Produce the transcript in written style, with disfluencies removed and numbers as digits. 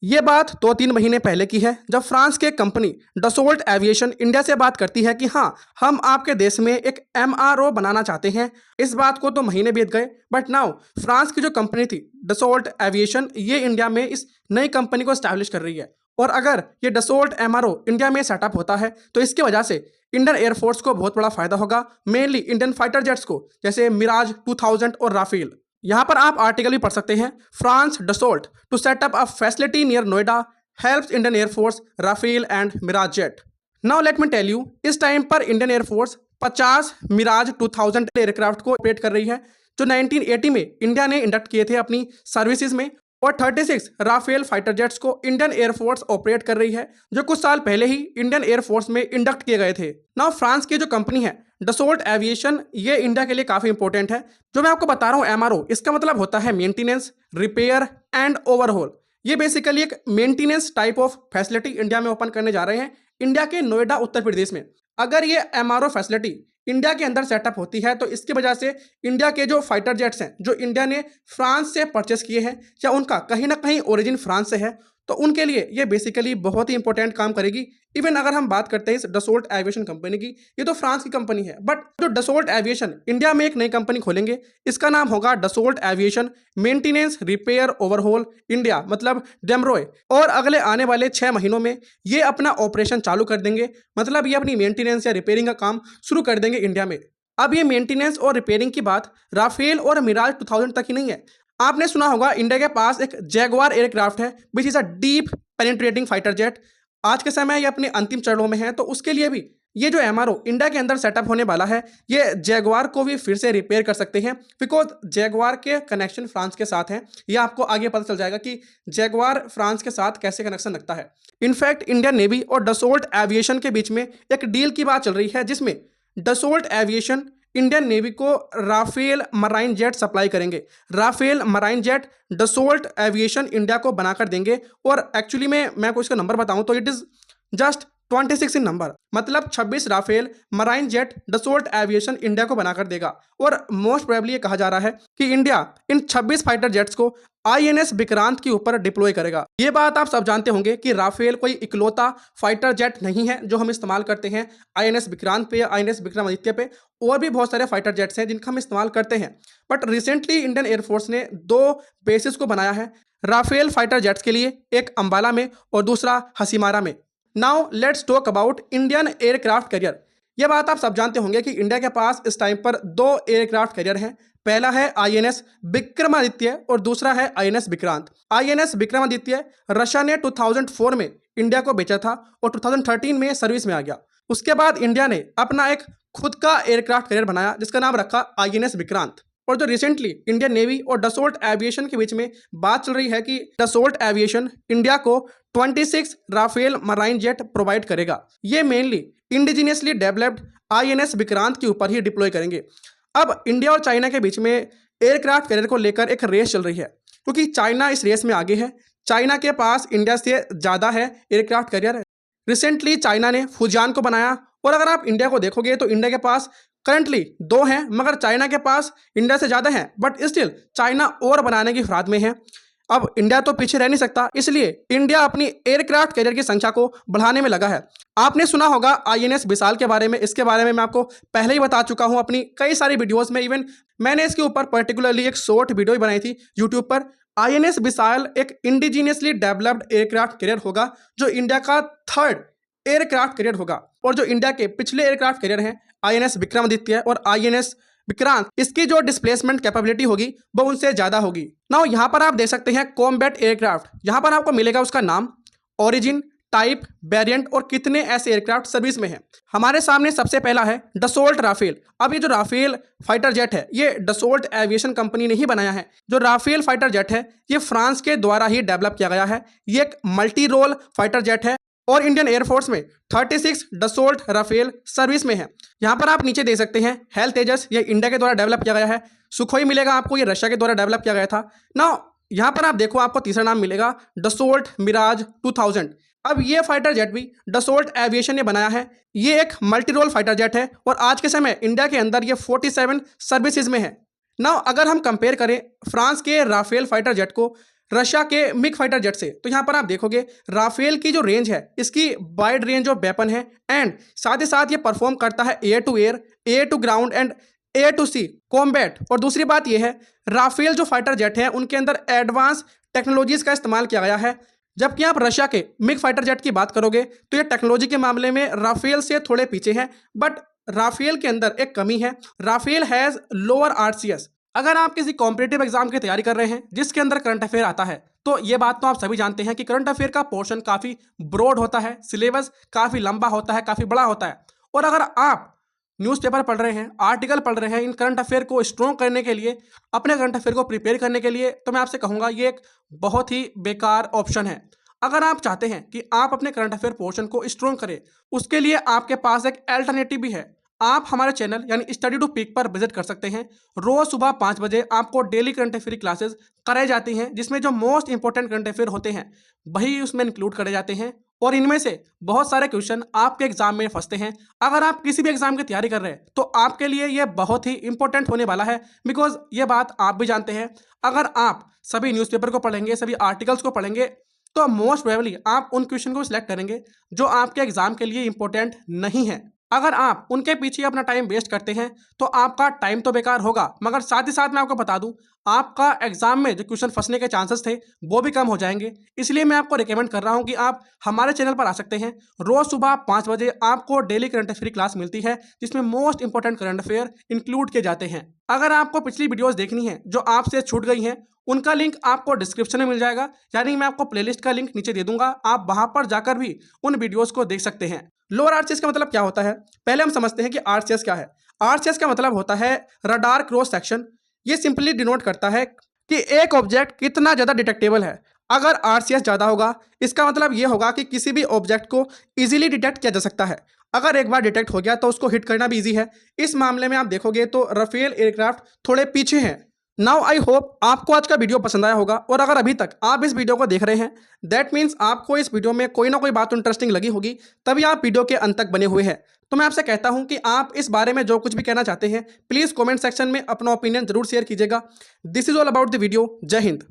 ये बात 2-3 महीने पहले की है, जब फ्रांस की एक कंपनी डसोल्ट एविएशन इंडिया से बात करती है कि हाँ, हम आपके देश में एक एमआरओ बनाना चाहते हैं। इस बात को तो महीने बीत गए, बट नाउ फ्रांस की जो कंपनी थी डसोल्ट एविएशन, ये इंडिया में इस नई कंपनी को स्टैब्लिश कर रही है। और अगर ये डसोल्ट एमआरओ इंडिया में सेटअप होता है तो इसकी वजह से इंडियन एयरफोर्स को बहुत बड़ा फायदा होगा, मेनली इंडियन फाइटर जेट्स को, जैसे मिराज 2000 और राफेल। यहाँ पर आप आर्टिकल भी पढ़ सकते हैं, France Dassault to set up a facility near Noida helps Indian air force Rafale and Mirage jet. Now let me tell you, इस टाइम पर इंडियन एयरफोर्स 50 मिराज 2000 एयरक्राफ्ट को ऑपरेट कर रही है, जो 1980 में इंडिया ने इंडक्ट किए थे अपनी सर्विसेज में, और 36 राफेल फाइटर जेट्स को इंडियन एयरफोर्स ऑपरेट कर रही है, जो कुछ साल पहले ही इंडियन एयरफोर्स में इंडक्ट किए गए थे। नाउ फ्रांस की जो कंपनी है डसोल्ट एविएशन, ये इंडिया के लिए काफ़ी इंपॉर्टेंट है। जो मैं आपको बता रहा हूँ एमआरओ, इसका मतलब होता है मेंटेनेंस, रिपेयर एंड ओवरहॉल। ये बेसिकली एक maintenance type of facility India में ओपन करने जा रहे हैं, इंडिया के नोएडा उत्तर प्रदेश में। अगर ये एमआरओ फैसिलिटी इंडिया के अंदर सेटअप होती है तो इसकी वजह से इंडिया के जो फाइटर जेट्स हैं, जो इंडिया ने फ्रांस से परचेस किए हैं या उनका कहीं ना कहीं ओरिजिन फ्रांस से है, तो उनके लिए ये बेसिकली बहुत ही इंपॉर्टेंट काम करेगी। इवन अगर हम बात करते हैं इस डसोल्ट एविएशन कंपनी की, ये तो फ्रांस की कंपनी है, बट जो डसोल्ट एविएशन इंडिया में एक नई कंपनी खोलेंगे, इसका नाम होगा Dassault aviation maintenance repair overhaul India, मतलब डेमरोए। और अगले आने वाले 6 महीनों में ये अपना ऑपरेशन चालू कर देंगे, मतलब ये अपनी मेंटेनेंस या रिपेयरिंग का काम शुरू कर देंगे इंडिया में। अब ये मेंटेनेंस और रिपेयरिंग की बात राफेल और मिराज 2000 तक ही नहीं है। आपने सुना होगा इंडिया के पास एक जैगवार एयरक्राफ्ट है, which is a deep penetrating fighter jet. आज के समय ये अपने अंतिम चरणों में है, तो उसके लिए भी ये जो एमआरओ इंडिया के अंदर सेटअप होने वाला है, ये जैगवार को भी फिर से रिपेयर कर सकते हैं, बिकॉज जैगवार के कनेक्शन फ्रांस के साथ हैं। ये आपको आगे पता चल जाएगा कि जैगवार फ्रांस के साथ कैसे कनेक्शन रखता है। इनफैक्ट इंडियन नेवी और डसोल्ट एविएशन के बीच में एक डील की बात चल रही है, जिसमें डसोल्ट एविएशन इंडियन नेवी को राफेल मराइन जेट सप्लाई करेंगे। Rafale Marine jet Dassault Aviation India को बनाकर देंगे, और एक्चुअली में मैं आपको इसका नंबर बताऊं तो it is just 26 in number, मतलब 26 Rafale Marine jet Dassault Aviation India को बनाकर देगा। और मोस्ट प्रोबेबली ये कहा जा रहा है कि इंडिया इन 26 फाइटर जेट्स को आईएनएस विक्रांत के ऊपर डिप्लॉय करेगा। ये बात आप सब जानते होंगे कि राफेल कोई इकलौता फाइटर जेट नहीं है जो हम इस्तेमाल करते हैं आईएनएस विक्रांत पे या आईएनएस विक्रमादित्य पे। और भी बहुत सारे फाइटर जेट्स हैं जिनका हम इस्तेमाल करते हैं, बट रिसेंटली इंडियन एयरफोर्स ने 2 बेसिस को बनाया है राफेल फाइटर जेट्स के लिए, एक अंबाला में और दूसरा हसीमारा में। Now let's talk about Indian aircraft carrier. यह बात आप सब जानते होंगे कि इंडिया के पास इस टाइम पर 2 एयरक्राफ्ट कैरियर हैं। पहला है आईएनएस विक्रमादित्य और दूसरा है INS Vikrant. INS Vikramaditya Russia ने 2004 में इंडिया को बेचा था और 2013 में सर्विस में आ गया। उसके बाद इंडिया ने अपना एक खुद का एयरक्राफ्ट कैरियर बनाया जिसका नाम रखा आईएनएस विक्रांत। और जो रिसेंटली इंडियन नेवी और डसोल्ट एविएशन के बीच में बात चल रही है कि डसोल्ट एविएशन इंडिया को 26 राफेल मराइन जेट प्रोवाइड करेगा, ये mainly indigenously developed INS Vikrant के ऊपर ही डिप्लॉय करेंगे। अब इंडिया और चाइना के बीच में एयरक्राफ्ट कैरियर को लेकर एक रेस चल रही है, क्योंकि चाइना इस रेस में आगे है। चाइना के पास इंडिया से ज़्यादा है एयरक्राफ्ट कैरियर। रिसेंटली चाइना ने फुजियान को बनाया, और अगर आप इंडिया को देखोगे तो इंडिया के पास करंटली 2 हैं, मगर चाइना के पास इंडिया से ज़्यादा हैं, बट स्टिल चाइना और बनाने की फिराद में है। अब इंडिया तो पीछे रह नहीं सकता, इसलिए इंडिया अपनी एयरक्राफ्ट कैरियर की संख्या को बढ़ाने में लगा है। आपने सुना होगा आईएनएस विशाल के बारे में, इसके बारे में मैं आपको पहले ही बता चुका हूं अपनी कई सारी वीडियोस में। इवन मैंने इसके ऊपर पर्टिकुलरली एक शॉर्ट वीडियो भी बनाई थी यूट्यूब पर। आईएनएस विशाल एक इंडिजीनियसली डेवलप्ड एयरक्राफ्ट कैरियर होगा, जो इंडिया का 3rd एयरक्राफ्ट कैरियर होगा। और जो इंडिया के पिछले एयरक्राफ्ट कैरियर हैं आईएनएस विक्रमादित्य और आईएनएस विक्रांत, इसकी जो डिस्प्लेसमेंट कैपेबिलिटी होगी वो उनसे ज़्यादा होगी। नाउ यहाँ पर आप देख सकते हैं कॉम्बैट एयरक्राफ्ट, यहाँ पर आपको मिलेगा उसका नाम, ओरिजिन, टाइप, वेरिएंट और कितने ऐसे एयरक्राफ्ट सर्विस में हैं। हमारे सामने सबसे पहला है डसोल्ट राफेल। अब ये जो राफेल फाइटर जेट है ये डसोल्ट एविएशन कंपनी ने ही बनाया है। जो राफेल फाइटर जेट है ये फ्रांस के द्वारा ही डेवलप किया गया है। ये एक मल्टी रोल फाइटर जेट है और इंडियन एयरफोर्स में 36 डसोल्ट राफेल सर्विस में है। यहाँ पर आप नीचे देख सकते हैं हेल तेजस, ये इंडिया के द्वारा डेवलप किया गया है। सुखोई मिलेगा आपको, ये रशिया के द्वारा डेवलप किया गया था ना। यहाँ पर आप देखो आपको तीसरा नाम मिलेगा डसोल्ट मिराज 2000। अब ये फाइटर जेट भी डसोल्ट एविएशन ने बनाया है। ये एक मल्टी रोल फाइटर जेट है और आज के समय इंडिया के अंदर ये 47 सर्विसेज में है। ना अगर हम कंपेयर करें फ्रांस के राफेल फाइटर जेट को रशिया के मिग फाइटर जेट से। तो यहाँ पर आप देखोगे राफेल की जो रेंज है, इसकी वाइड रेंज ऑफ वेपन है एंड साथ ही साथ ये परफॉर्म करता है air to air, air to ground and air to sea combat. और दूसरी बात यह है, राफेल जो फाइटर जेट है उनके अंदर एडवांस टेक्नोलॉजीज का इस्तेमाल किया गया है। जबकि आप रशिया के मिग फाइटर जेट की बात करोगे तो ये टेक्नोलॉजी के मामले में राफेल से थोड़े पीछे हैं, बट राफेल के अंदर एक कमी है, राफेल हैज़ लोअर आरसीएस। अगर आप किसी कॉम्पिटिटिव एग्जाम की तैयारी कर रहे हैं जिसके अंदर करंट अफेयर आता है, तो ये बात तो आप सभी जानते हैं कि करंट अफेयर का पोर्शन काफ़ी ब्रॉड होता है, सिलेबस काफ़ी लंबा होता है, काफ़ी बड़ा होता है। और अगर आप न्यूज़पेपर पढ़ रहे हैं, आर्टिकल पढ़ रहे हैं इन करंट अफेयर को स्ट्रॉन्ग करने के लिए, अपने करंट अफेयर को प्रिपेयर करने के लिए, तो मैं आपसे कहूँगा ये एक बहुत ही बेकार ऑप्शन है। अगर आप चाहते हैं कि आप अपने करंट अफेयर पोर्शन को स्ट्रॉन्ग करें, उसके लिए आपके पास एक अल्टरनेटिव भी है। आप हमारे चैनल यानी स्टडी टू पीक पर विजिट कर सकते हैं। रोज सुबह 5 बजे आपको डेली करंट अफेयर क्लासेस कराई जाती हैं, जिसमें जो मोस्ट इंपॉर्टेंट करंट अफेयर होते हैं वही उसमें इंक्लूड करे जाते हैं और इनमें से बहुत सारे क्वेश्चन आपके एग्जाम में फंसते हैं। अगर आप किसी भी एग्जाम की तैयारी कर रहे हैं तो आपके लिए ये बहुत ही इंपॉर्टेंट होने वाला है, बिकॉज ये बात आप भी जानते हैं, अगर आप सभी न्यूज़पेपर को पढ़ेंगे, सभी आर्टिकल्स को पढ़ेंगे, तो मोस्ट प्रोबेबली आप उन क्वेश्चन को सिलेक्ट करेंगे जो आपके एग्जाम के लिए इंपॉर्टेंट नहीं है। अगर आप उनके पीछे अपना टाइम वेस्ट करते हैं तो आपका टाइम तो बेकार होगा, मगर साथ ही साथ मैं आपको बता दूं, आपका एग्जाम में जो क्वेश्चन फंसने के चांसेस थे वो भी कम हो जाएंगे। इसलिए मैं आपको रिकमेंड कर रहा हूं कि आप हमारे चैनल पर आ सकते हैं। रोज सुबह 5 बजे आपको डेली करंट अफेयर क्लास मिलती है, जिसमें most important current affair include किए जाते हैं। अगर आपको पिछली वीडियोस देखनी है जो आपसे छूट गई हैं, उनका लिंक आपको डिस्क्रिप्शन में मिल जाएगा, यानी मैं आपको प्लेलिस्ट का लिंक नीचे दे दूंगा, आप वहां पर जाकर भी उन वीडियोस को देख सकते हैं। लोअर आरसीएस का मतलब क्या होता है, पहले हम समझते हैं कि आरसीएस क्या है। आरसीएस का मतलब होता है रडार क्रॉस सेक्शन। ये सिंपली डिनोट करता है कि एक ऑब्जेक्ट कितना ज़्यादा डिटेक्टेबल है। अगर आरसीएस ज़्यादा होगा, इसका मतलब ये होगा कि किसी भी ऑब्जेक्ट को इजीली डिटेक्ट किया जा सकता है। अगर एक बार डिटेक्ट हो गया तो उसको हिट करना भी ईजी है। इस मामले में आप देखोगे तो राफेल एयरक्राफ्ट थोड़े पीछे हैं। नाउ आई होप आपको आज का वीडियो पसंद आया होगा, और अगर अभी तक आप इस वीडियो को देख रहे हैं दैट मीन्स आपको इस वीडियो में कोई ना कोई बात इंटरेस्टिंग लगी होगी, तभी आप वीडियो के अंत तक बने हुए हैं। तो मैं आपसे कहता हूं कि आप इस बारे में जो कुछ भी कहना चाहते हैं प्लीज़ कमेंट सेक्शन में अपना ओपिनियन जरूर शेयर कीजिएगा। This is all about the video. जय हिंद।